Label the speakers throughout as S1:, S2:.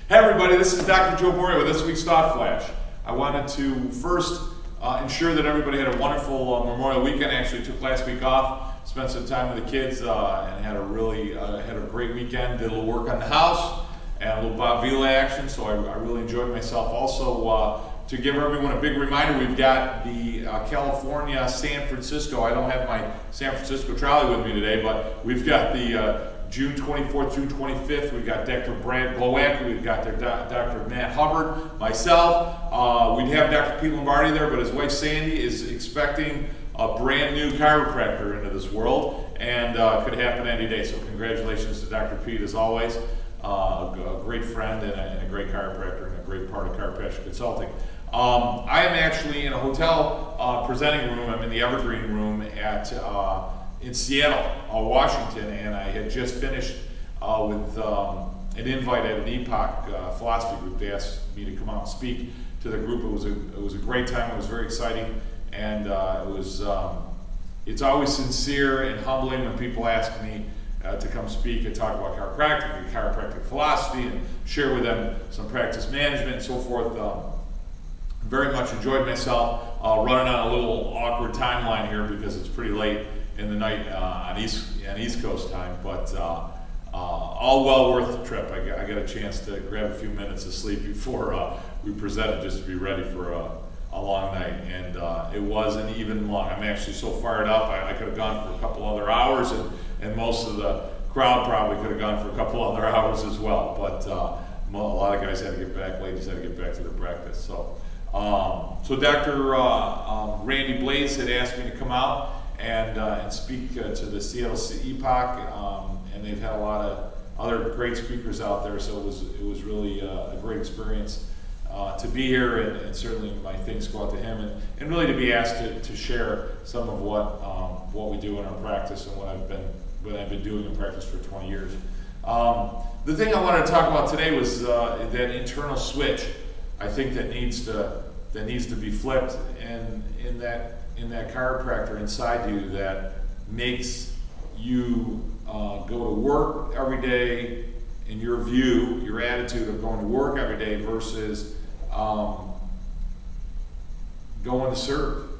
S1: Hey everybody, this is Dr. Joe Borio with this week's Thot Flash. I wanted to first ensure that everybody had a wonderful Memorial weekend. I actually took last week off, spent some time with the kids, and had a great weekend. Did a little work on the house and a little Bob Vila action, so I really enjoyed myself. Also, to give everyone a big reminder, we've got the California, San Francisco. I don't have my San Francisco trolley with me today, but we've got the June 24th, June 25th, we've got Dr. Brad Glowacki, we've got Dr. Matt Hubbard, myself. We'd have Dr. Pete Lombardi there, but his wife Sandy is expecting a brand new chiropractor into this world, and could happen any day. So congratulations to Dr. Pete, as always. A great friend and a great chiropractor and a great part of Chiropassion Consulting. I am actually in a hotel presenting room. I'm in the Evergreen room in Seattle, Washington, and I had just finished with an invite at an EPOC philosophy group. They asked me to come out and speak to the group. It was a great time. It was very exciting, and it's always sincere and humbling when people ask me to come speak and talk about chiropractic and chiropractic philosophy and share with them some practice management and so forth. Very much enjoyed myself. Running on a little awkward timeline here because it's pretty late in the night on East Coast time, but all well worth the trip. I got a chance to grab a few minutes of sleep before we presented, just to be ready for a long night, and it wasn't even long. I'm actually so fired up, I could have gone for a couple other hours, and most of the crowd probably could have gone for a couple other hours as well, but a lot of guys had to get back, ladies had to get back to their practice. So Dr. Randy Blaze had asked me to come out and speak to the Seattle EPOC, and they've had a lot of other great speakers out there, so it was really a great experience to be here, and certainly my thanks go out to him, and really to be asked to share some of what we do in our practice and what I've been doing in practice for 20 years. The thing I wanted to talk about today was that internal switch. I think that needs to be flipped, and in that chiropractor inside you that makes you go to work every day, in your view, your attitude of going to work every day versus going to serve.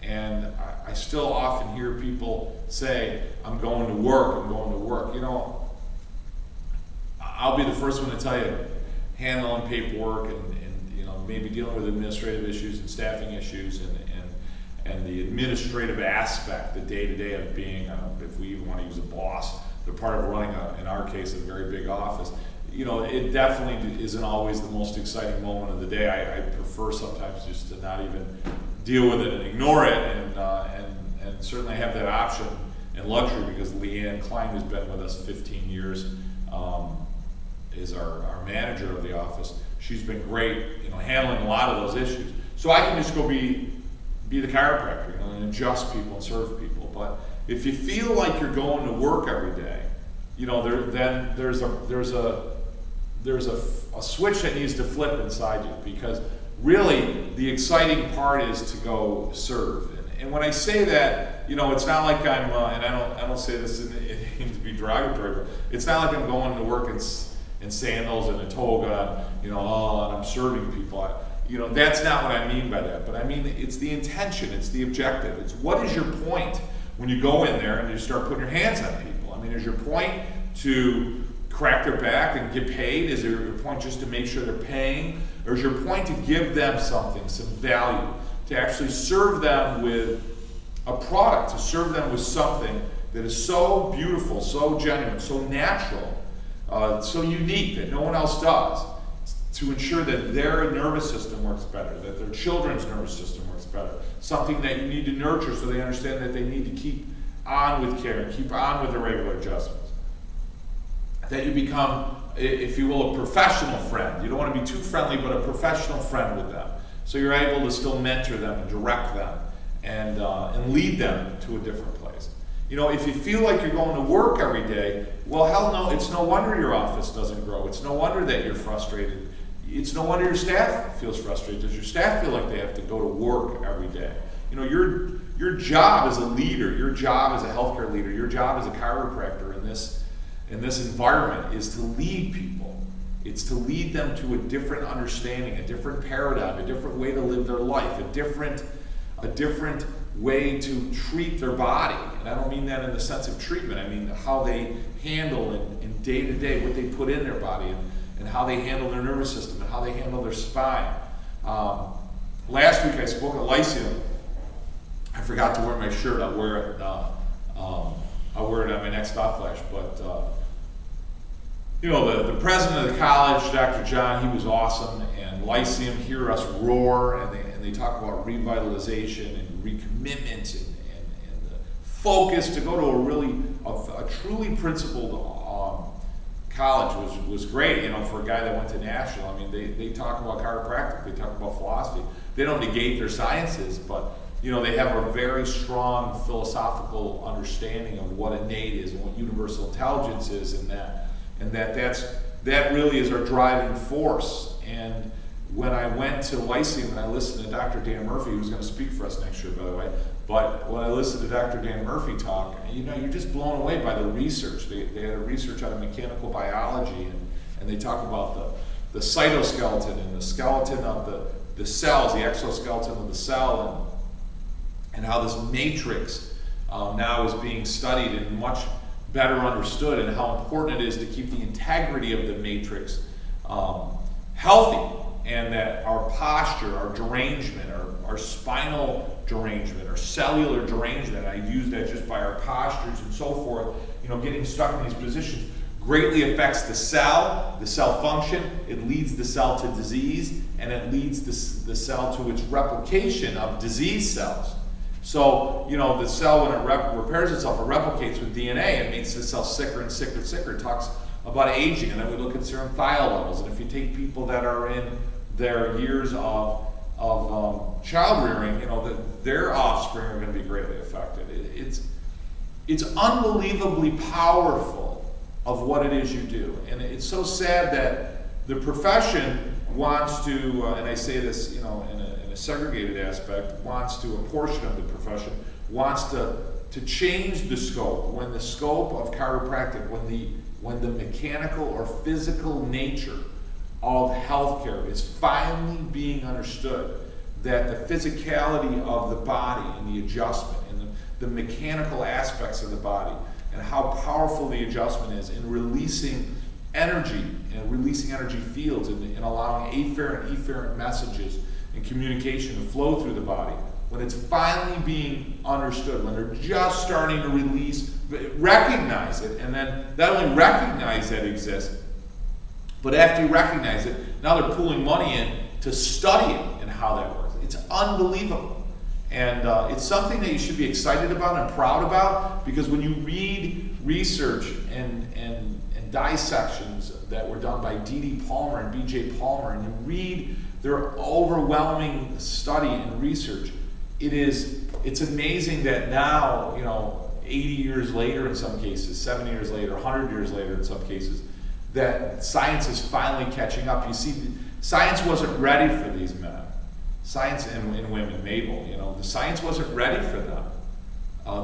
S1: And I still often hear people say, I'm going to work. You know, I'll be the first one to tell you, handling paperwork and you know, maybe dealing with administrative issues and staffing issues and the administrative aspect, the day-to-day of being, if we even want to use a boss, they're part of running, in our case, a very big office. You know, it definitely isn't always the most exciting moment of the day. I prefer sometimes just to not even deal with it and ignore it, and certainly have that option and luxury because Leanne Klein, who's been with us 15 years, is our manager of the office. She's been great, you know, handling a lot of those issues. So I can just go be the chiropractor, you know, and adjust people and serve people. But if you feel like you're going to work every day, you know, then there's a switch that needs to flip inside you, because really the exciting part is to go serve. And when I say that, you know, it's not like I'm and I don't say this to be derogatory, but it's not like I'm going to work in sandals and a toga, you know, and I'm serving people. You know, that's not what I mean by that. But I mean, it's the intention, it's the objective. It's what is your point when you go in there and you start putting your hands on people? I mean, is your point to crack their back and get paid? Is your point just to make sure they're paying? Or is your point to give them something, some value, to actually serve them with a product, to serve them with something that is so beautiful, so genuine, so natural, so unique that no one else does, to ensure that their nervous system works better, that their children's nervous system works better, something that you need to nurture so they understand that they need to keep on with care and keep on with the regular adjustments. That you become, if you will, a professional friend. You don't want to be too friendly, but a professional friend with them. So you're able to still mentor them and direct them and lead them to a different place. You know, if you feel like you're going to work every day, well, hell no, it's no wonder your office doesn't grow. It's no wonder that you're frustrated. It's no wonder your staff feels frustrated. Does your staff feel like they have to go to work every day? You know, your job as a leader, your job as a healthcare leader, your job as a chiropractor in this environment is to lead people. It's to lead them to a different understanding, a different paradigm, a different way to live their life, a different way to treat their body. And I don't mean that in the sense of treatment. I mean how they handle in day-to-day what they put in their body, and how they handle their nervous system, and how they handle their spine. Last week I spoke at Lyceum. I forgot to wear my shirt. I'll wear it. I'll wear it on my next Thot Flash. But the president of the college, Dr. John, he was awesome. And Lyceum hear us roar, and they talk about revitalization and recommitment and the focus to go to a truly principled college was great. For a guy that went to National. I mean, they talk about chiropractic, they talk about philosophy. They don't negate their sciences, but they have a very strong philosophical understanding of what innate is and what universal intelligence is, and that really is our driving force. And when I went to Lyceum and I listened to Dr. Dan Murphy, who's going to speak for us next year, by the way, but when I listened to Dr. Dan Murphy talk, you're just blown away by the research. They had a research out of mechanical biology, and they talk about the cytoskeleton and the skeleton of the cells, the exoskeleton of the cell, and how this matrix now is being studied and much better understood, and how important it is to keep the integrity of the matrix healthy, and that our posture, our derangement, our spinal derangement, our cellular derangement, I use that just by our postures and so forth, getting stuck in these positions, greatly affects the cell function. It leads the cell to disease, and it leads the cell to its replication of disease cells. So, the cell, when it repairs itself, it replicates with DNA. It makes the cell sicker and sicker and sicker. It talks about aging, and then we look at serum thiol levels. And if you take people that are in their years of child rearing, their offspring are going to be greatly affected. It's unbelievably powerful of what it is you do. And it's so sad that the profession wants to, and I say this, in a segregated aspect, a portion of the profession wants to change the scope, when the scope of chiropractic, when the mechanical or physical nature of healthcare is finally being understood, that the physicality of the body and the adjustment and the mechanical aspects of the body, and how powerful the adjustment is in releasing energy and releasing energy fields, and allowing afferent messages and communication to flow through the body. When it's finally being understood, when they're just starting to recognize it, and then not only recognize that it exists, but after you recognize it, now they're pulling money in to study it and how that works. It's unbelievable. And it's something that you should be excited about and proud about, because when you read research and dissections that were done by D.D. Palmer and B.J. Palmer, and you read their overwhelming study and research, it's amazing that now, 80 years later in some cases, 70 years later, 100 years later in some cases, that science is finally catching up. You see, science wasn't ready for these men. Science and women, Mabel, the science wasn't ready for them.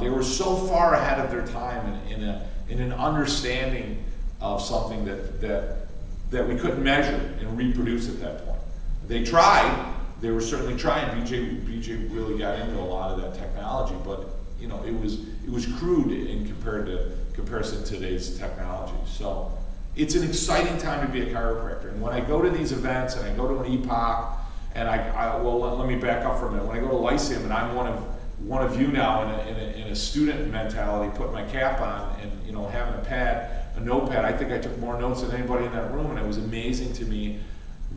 S1: They were so far ahead of their time in an understanding of something that we couldn't measure and reproduce at that point. They tried. They were certainly trying. BJ really got into a lot of that technology, but it was crude in comparison to today's technology. So it's an exciting time to be a chiropractor. And when I go to these events, and I go to an EPOC, and let me back up for a minute. When I go to Lyceum, and I'm one of you now in a student mentality, putting my cap on and having a notepad. I think I took more notes than anybody in that room, and it was amazing to me.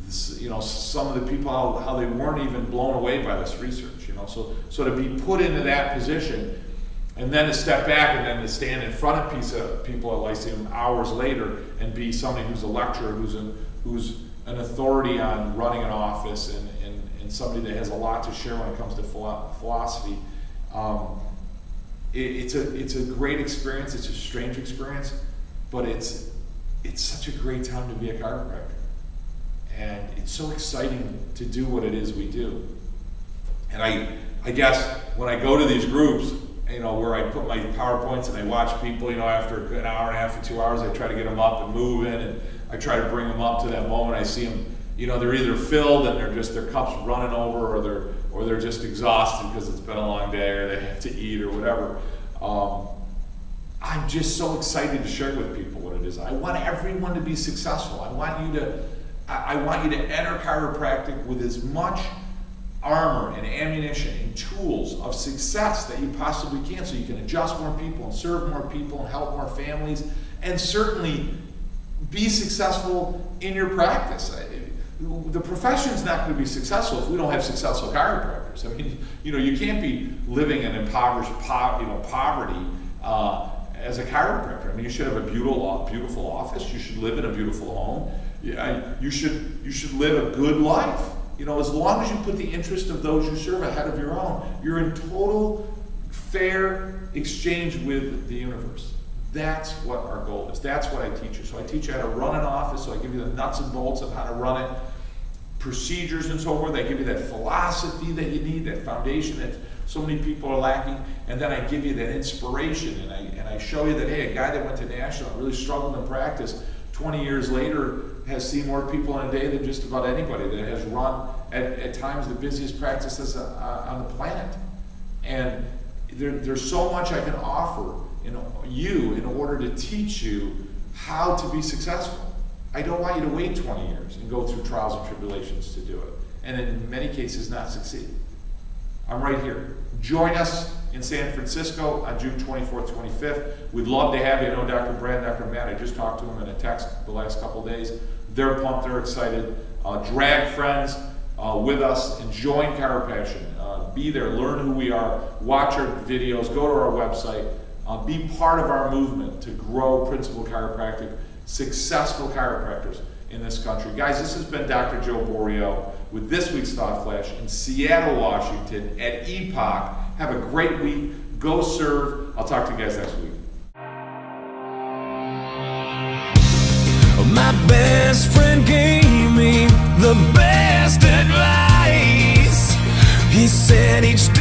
S1: Some of the people how they weren't even blown away by this research. So to be put into that position, and then to step back, and then to stand in front of people at Lyceum hours later and be somebody who's a lecturer, who's an authority on running an office, and somebody that has a lot to share when it comes to philosophy. It's a great experience. It's a strange experience, but it's such a great time to be a chiropractor, and it's so exciting to do what it is we do. And I guess when I go to these groups, where I put my PowerPoints and I watch people, after an hour and a half or 2 hours, I try to get them up and moving, and I try to bring them up to that moment. I see them, they're either filled and their cup's running over, or they're just exhausted because it's been a long day, or they have to eat or whatever. I'm just so excited to share with people what it is. I want everyone to be successful. I want you to enter chiropractic with as much armor and ammunition and tools of success that you possibly can, so you can adjust more people and serve more people and help more families, and certainly be successful in your practice. The profession's not going to be successful if we don't have successful chiropractors. I mean, you can't be living in impoverished poverty as a chiropractor. I mean, you should have a beautiful office. You should live in a beautiful home. You should live a good life. As long as you put the interest of those you serve ahead of your own, you're in total fair exchange with the universe. That's what our goal is. That's what I teach you. So I teach you how to run an office. So I give you the nuts and bolts of how to run it, procedures and so forth. I give you that philosophy that you need, that foundation that so many people are lacking. And then I give you that inspiration, and I show you that, hey, a guy that went to national and really struggled in practice, 20 years later has seen more people in a day than just about anybody, that has run at times the busiest practices on the planet. And there's so much I can offer in order to teach you how to be successful. I don't want you to wait 20 years and go through trials and tribulations to do it, and in many cases not succeed. I'm right here. Join us in San Francisco on June 24th, 25th. We'd love to have you. I know Dr. Brad and Dr. Matt, I just talked to them in a text the last couple of days. They're pumped, they're excited. Drag friends with us and join Chiropassion. Be there, learn who we are, watch our videos, go to our website, be part of our movement to grow principled chiropractic, successful chiropractors in this country. Guys, this has been Dr. Joe Borio with this week's Thot Flash in Seattle, Washington at Epoch. Have a great week. Go serve. I'll talk to you guys next week.
S2: My best friend gave me the best advice. He said each day